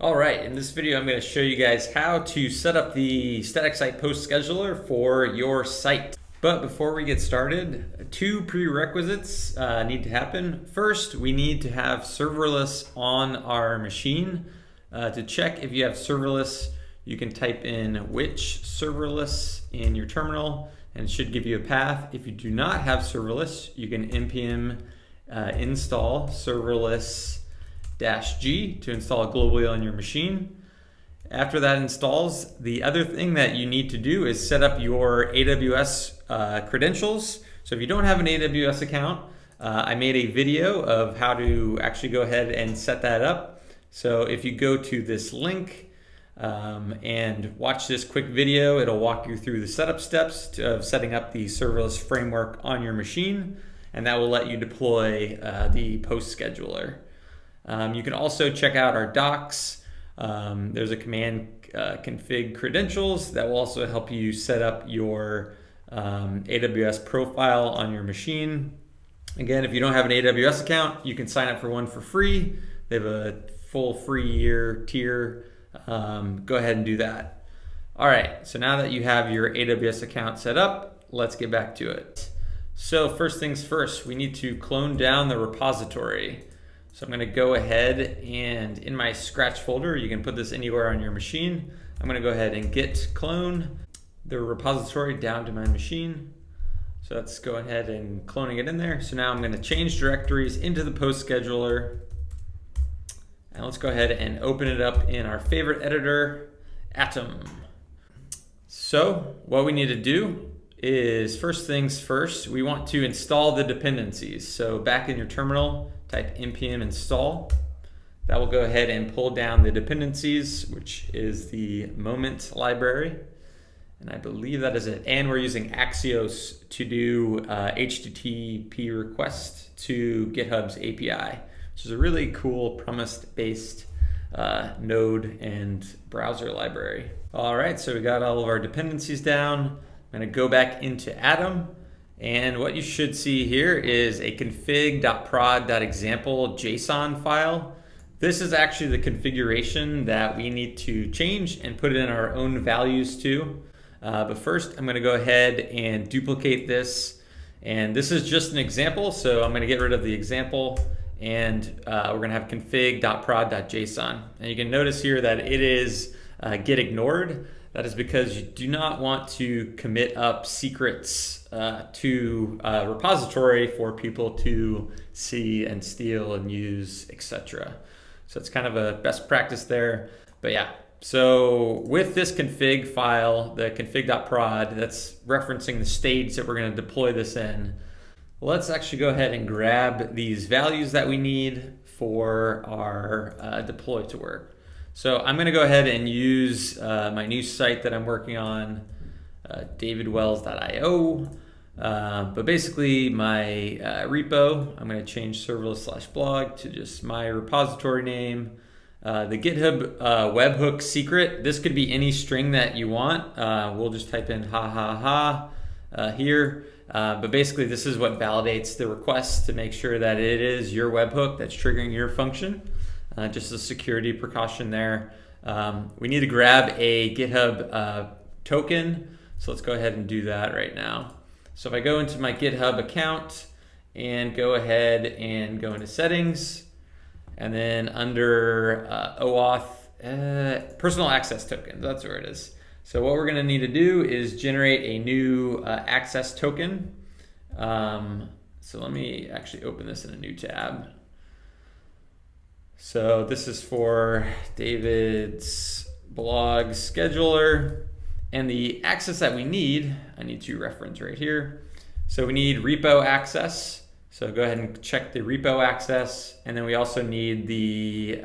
All right, in this video I'm going to show you guys how to set up the static site post scheduler for your site. But before we get started, two prerequisites need to happen. First, we need to have serverless on our machine. To check if you have serverless, you can type in which serverless in your terminal and it should give you a path. If you do not have serverless, you can npm install serverless -G to install it globally on your machine. After that installs, the other thing that you need to do is set up your AWS credentials. So if you don't have an AWS account, I made a video of how to actually go ahead and set that up. So if you go to this link and watch this quick video, it'll walk you through the setup steps of setting up the serverless framework on your machine, and that will let you deploy the post scheduler. You can also check out our docs. There's a command config credentials that will also help you set up your AWS profile on your machine. Again, if you don't have an AWS account, you can sign up for one for free. They have a full free year tier. Go ahead and do that. All right, so now that you have your AWS account set up, let's get back to it. So first things first, we need to clone down the repository. So I'm going to go ahead and in my Scratch folder, you can put this anywhere on your machine. I'm going to go ahead and git clone the repository down to my machine. So let's go ahead and cloning it in there. So now I'm going to change directories into the post scheduler. And let's go ahead and open it up in our favorite editor, Atom. So what we need to do is first things first, we want to install the dependencies. So back in your terminal, type npm install. That will go ahead and pull down the dependencies, which is the moment library. And I believe that is it. And we're using Axios to do HTTP request to GitHub's API, which is a really cool promise-based node and browser library. All right, so we got all of our dependencies down. I'm gonna go back into Atom. And what you should see here is a config.prod.example JSON file. This is actually the configuration that we need to change and put in our own values to. But first, I'm going to go ahead and duplicate this. And this is just an example, so I'm going to get rid of the example. And we're going to have config.prod.json. And you can notice here that it is get ignored. That is because you do not want to commit up secrets to a repository for people to see and steal and use, etc. So it's kind of a best practice there. But yeah, so with this config file, the config.prod, that's referencing the stage that we're going to deploy this in. Let's actually go ahead and grab these values that we need for our deploy to work. So I'm going to go ahead and use my new site that I'm working on, davidwells.io. But basically my repo, I'm going to change serverless/blog to just my repository name. The GitHub webhook secret, this could be any string that you want. We'll just type in ha ha ha here. But basically this is what validates the request to make sure that it is your webhook that's triggering your function. Just a security precaution there. We need to grab a GitHub token. So let's go ahead and do that right now. So if I go into my GitHub account and go ahead and go into settings, and then under OAuth, personal access token, that's where it is. So what we're gonna need to do is generate a new access token. So let me actually open this in a new tab. So this is for David's blog scheduler, and the access that we need, I need to reference right here. So we need repo access. So go ahead and check the repo access, and then we also need the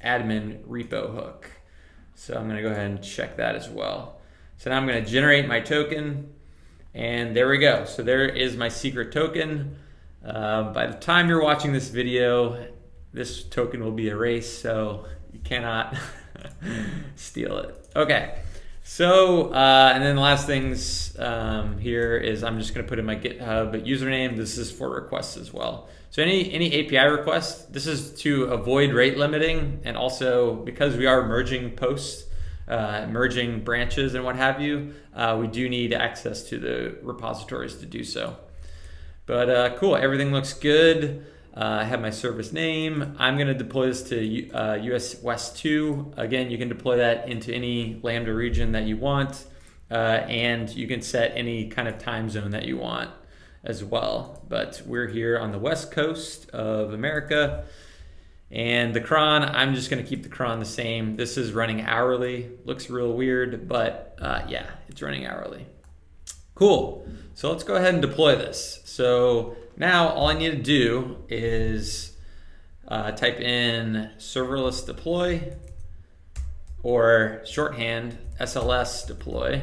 admin repo hook. So I'm gonna go ahead and check that as well. So now I'm gonna generate my token, and there we go. So there is my secret token. By the time you're watching this video, this token will be erased, so you cannot steal it. Okay, So, and then the last things here is I'm just going to put in my GitHub username. This is for requests as well. So any API request, this is to avoid rate limiting, and also because we are merging posts, merging branches and what have you, we do need access to the repositories to do so. But cool, everything looks good. I have my service name. I'm going to deploy this to US West 2. Again, you can deploy that into any Lambda region that you want, and you can set any kind of time zone that you want as well. But we're here on the West Coast of America. And the cron, I'm just going to keep the cron the same. This is running hourly. Looks real weird, but yeah, it's running hourly. Cool. So let's go ahead and deploy this. So now all I need to do is type in serverless deploy, or shorthand SLS deploy.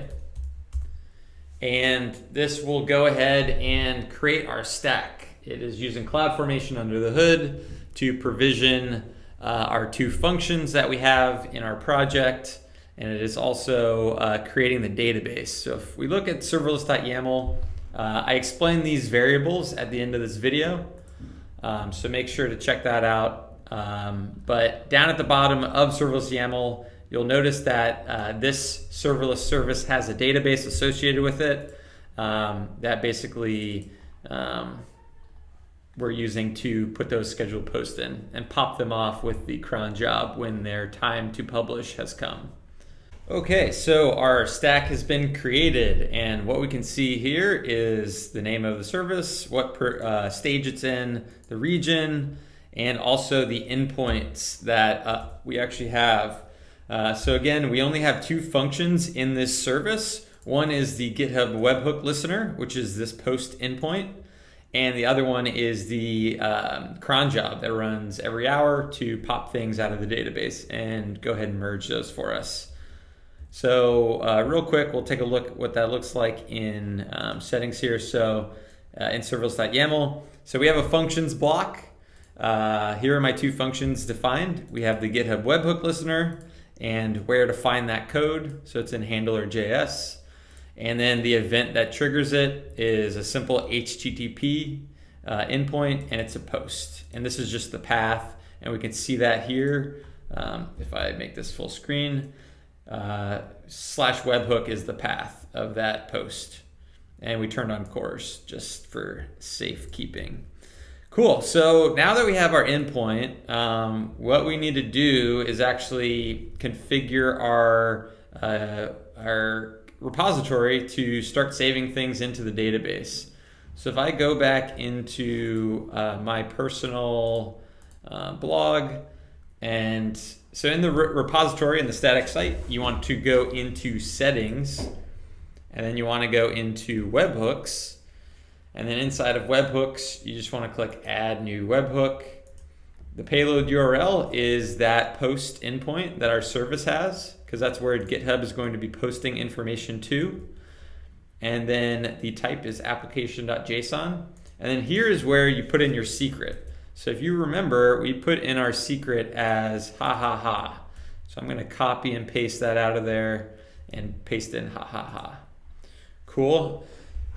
And this will go ahead and create our stack. It is using CloudFormation under the hood to provision our two functions that we have in our project. And it is also creating the database. So if we look at serverless.yaml, I explain these variables at the end of this video. So make sure to check that out. But down at the bottom of serverless.yaml, you'll notice that this serverless service has a database associated with it that basically we're using to put those scheduled posts in and pop them off with the cron job when their time to publish has come. Okay, so our stack has been created, and what we can see here is the name of the service, what stage it's in, the region, and also the endpoints that we actually have. So again, we only have two functions in this service. One is the GitHub webhook listener, which is this post endpoint, and the other one is the cron job that runs every hour to pop things out of the database and go ahead and merge those for us. So real quick, we'll take a look at what that looks like in settings here. So in serverless.yaml, so we have a functions block. Here are my two functions defined. We have the GitHub webhook listener and where to find that code. So it's in handler.js. And then the event that triggers it is a simple HTTP endpoint, and it's a post. And this is just the path, and we can see that here. If I make this full screen, slash webhook is the path of that post. And we turned on CORS just for safekeeping. Cool, so now that we have our endpoint, what we need to do is actually configure our repository to start saving things into the database. So if I go back into my personal blog, and so in the repository in the static site, you want to go into settings, and then you want to go into webhooks. And then inside of webhooks, you just want to click add new webhook. The payload URL is that post endpoint that our service has, because that's where GitHub is going to be posting information to. And then the type is application.json. And then here is where you put in your secret. So if you remember, we put in our secret as ha ha ha. So I'm going to copy and paste that out of there and paste in ha ha ha. Cool.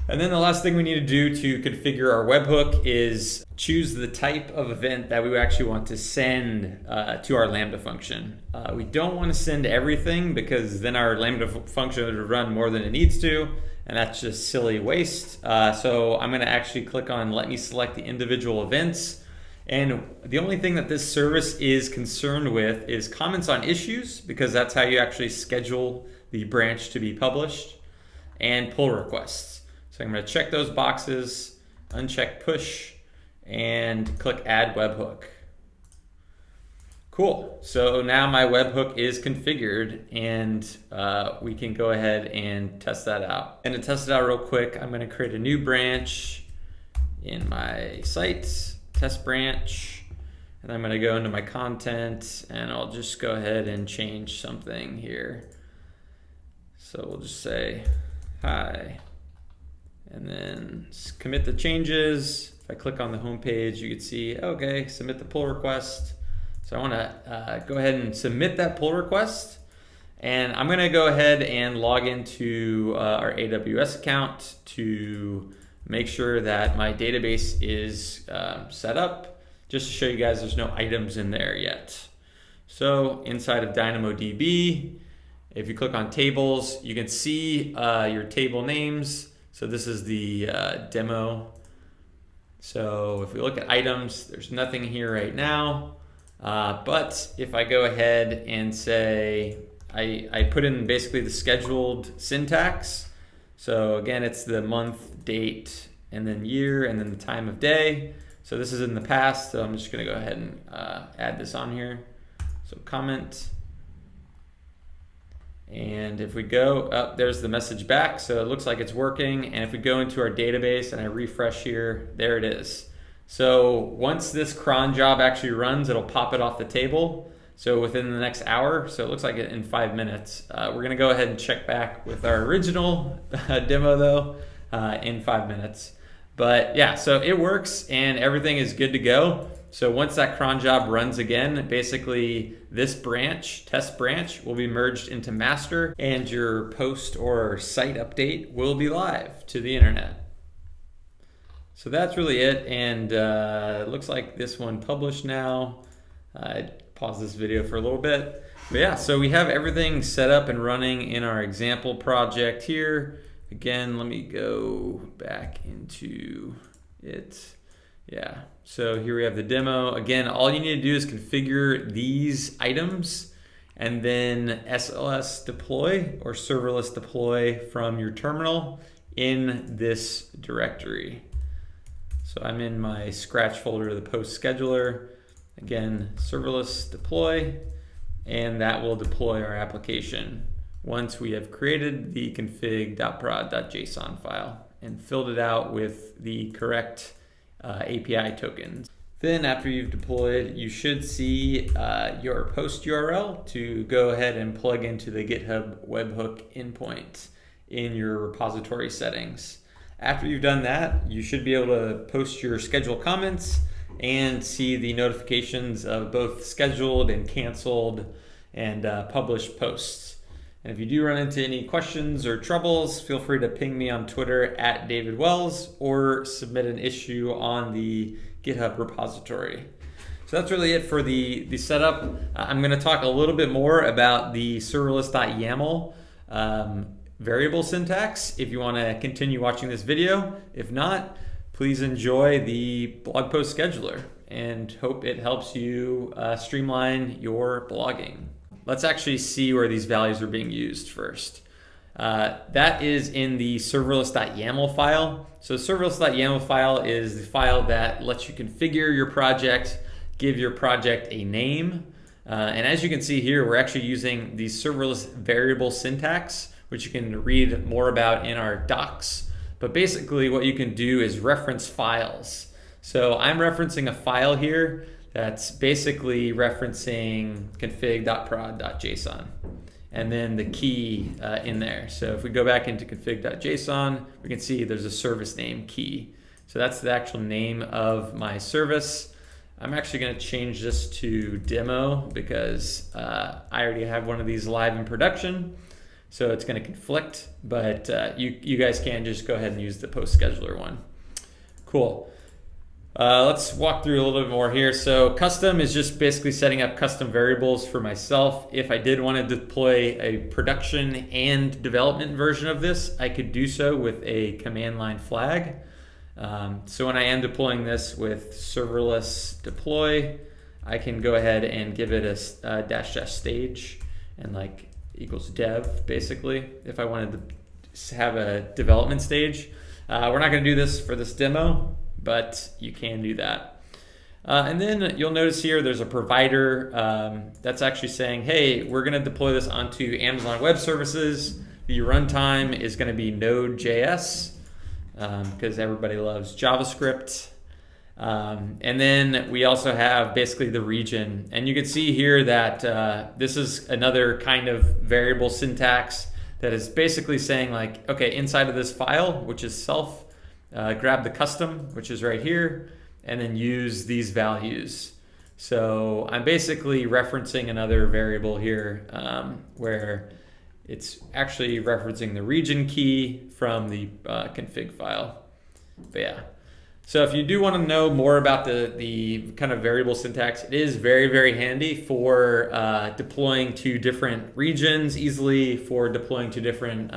And then the last thing we need to do to configure our webhook is choose the type of event that we actually want to send to our Lambda function. We don't want to send everything, because then our Lambda function would run more than it needs to, and that's just silly waste. So I'm going to actually click on let me select the individual events. And the only thing that this service is concerned with is comments on issues, because that's how you actually schedule the branch to be published, and pull requests. So I'm going to check those boxes, uncheck push, and click add webhook. Cool. So now my webhook is configured, and we can go ahead and test that out. And to test it out real quick, I'm going to create a new branch in my site, test branch, and I'm going to go into my content, and I'll just go ahead and change something here. So we'll just say hi. And then commit the changes. If I click on the home page, you can see, okay, submit the pull request. So I want to go ahead and submit that pull request. And I'm gonna go ahead and log into our AWS account to make sure that my database is set up, just to show you guys there's no items in there yet. So inside of DynamoDB, if you click on tables, you can see your table names. So this is the demo. So if we look at items, there's nothing here right now. But if I go ahead and say, I put in basically the scheduled syntax. So again, it's the month, date, and then year, and then the time of day. So this is in the past, so I'm just gonna go ahead and add this on here. So comment. And if we go up, there's the message back. So it looks like it's working. And if we go into our database and I refresh here, there it is. So once this cron job actually runs, it'll pop it off the table. So within the next hour, so it looks like it in 5 minutes. We're gonna go ahead and check back with our original demo though in 5 minutes. But yeah, so it works and everything is good to go. So once that cron job runs again, basically this branch, test branch, will be merged into master and your post or site update will be live to the internet. So that's really it. And it looks like this one published now. Pause this video for a little bit. But yeah, so we have everything set up and running in our example project here. Again, let me go back into it. Yeah, so here we have the demo. Again, all you need to do is configure these items and then SLS deploy or serverless deploy from your terminal in this directory. So I'm in my Scratch folder, the post scheduler. Again, serverless deploy, and that will deploy our application once we have created the config.prod.json file and filled it out with the correct API tokens. Then after you've deployed, you should see your post URL to go ahead and plug into the GitHub webhook endpoint in your repository settings. After you've done that, you should be able to post your scheduled comments and see the notifications of both scheduled and canceled and published posts. And if you do run into any questions or troubles, feel free to ping me on Twitter at David Wells or submit an issue on the GitHub repository. So that's really it for the setup. I'm going to talk a little bit more about the serverless.yaml variable syntax if you want to continue watching this video. If not, please enjoy the blog post scheduler and hope it helps you streamline your blogging. Let's actually see where these values are being used first. That is in the serverless.yaml file. So serverless.yaml file is the file that lets you configure your project, give your project a name. And as you can see here, we're actually using the serverless variable syntax, which you can read more about in our docs. But basically what you can do is reference files. So I'm referencing a file here that's basically referencing config.prod.json and then the key in there. So if we go back into config.json, we can see there's a service name key. So that's the actual name of my service. I'm actually going to change this to demo because I already have one of these live in production. So it's going to conflict, but you guys can just go ahead and use the post scheduler one. Cool. Let's walk through a little bit more here. So custom is just basically setting up custom variables for myself. If I did want to deploy a production and development version of this, I could do so with a command line flag. So when I am deploying this with serverless deploy, I can go ahead and give it a -- stage and like equals dev basically if I wanted to have a development stage. We're not going to do this for this demo, but you can do that. And then you'll notice here there's a provider that's actually saying, hey, we're going to deploy this onto Amazon Web Services. The runtime is going to be Node.js because everybody loves JavaScript. And then we also have basically the region. And you can see here that this is another kind of variable syntax that is basically saying like, okay, inside of this file, which is self, grab the custom, which is right here, and then use these values. So I'm basically referencing another variable here where it's actually referencing the region key from the config file. But yeah. So if you do want to know more about the kind of variable syntax, it is very, very handy for deploying to different regions easily, for deploying to different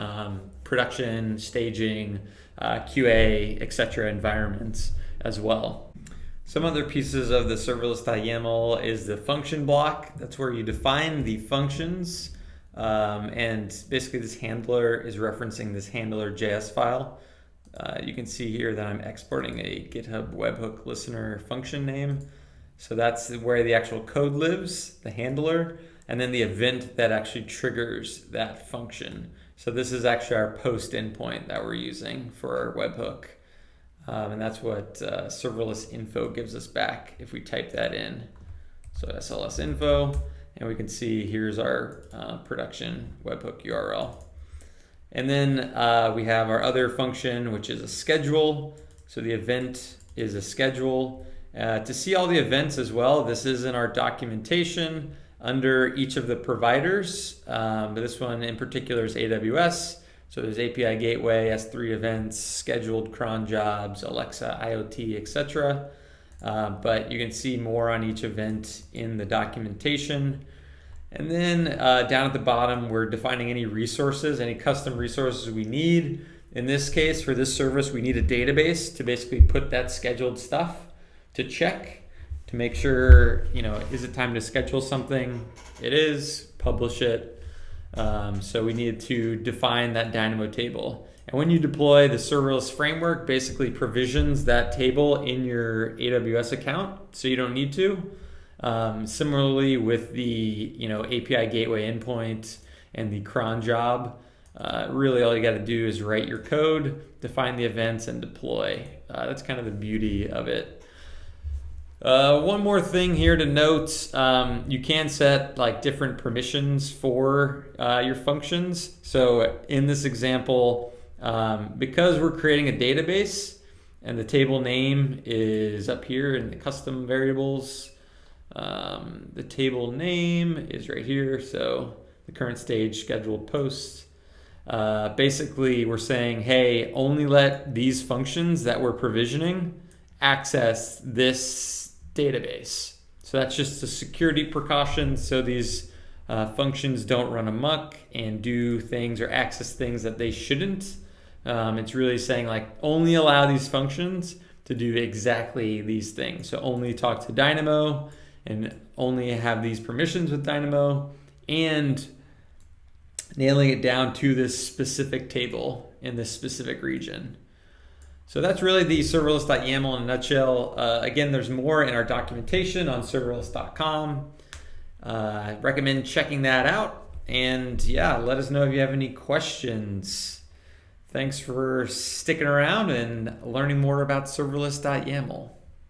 production, staging, QA, etc. environments as well. Some other pieces of the serverless.yaml is the function block. That's where you define the functions. And basically this handler is referencing this handler.js file. You can see here that I'm exporting a GitHub webhook listener function name. So that's where the actual code lives, the handler, and then the event that actually triggers that function. So this is actually our post endpoint that we're using for our webhook. And that's what serverless info gives us back if we type that in. So SLS info, and we can see here's our production webhook URL. And then we have our other function, which is a schedule. So the event is a schedule. To see all the events as well, this is in our documentation under each of the providers. But this one in particular is AWS. So there's API Gateway, S3 events, scheduled cron jobs, Alexa, IoT, etc. But you can see more on each event in the documentation. And then down at the bottom, we're defining any resources, any custom resources we need. In this case, for this service, we need a database to basically put that scheduled stuff to check, to make sure, is it time to schedule something? It is, publish it. So we need to define that Dynamo table. And when you deploy, the serverless framework basically provisions that table in your AWS account, so you don't need to. Similarly with the API gateway endpoint and the cron job, really all you got to do is write your code, define the events, and deploy. That's kind of the beauty of it. One more thing here to note, you can set different permissions for your functions. So in this example, because we're creating a database and the table name is up here in the custom variables, the table name is right here. So the current stage scheduled post. Basically, we're saying, hey, only let these functions that we're provisioning access this database. So that's just a security precaution so these functions don't run amok and do things or access things that they shouldn't. It's really saying only allow these functions to do exactly these things. So only talk to Dynamo and only have these permissions with Dynamo, and nailing it down to this specific table in this specific region. So that's really the serverless.yaml in a nutshell. Again, there's more in our documentation on serverless.com. Recommend checking that out. And yeah, let us know if you have any questions. Thanks for sticking around and learning more about serverless.yaml.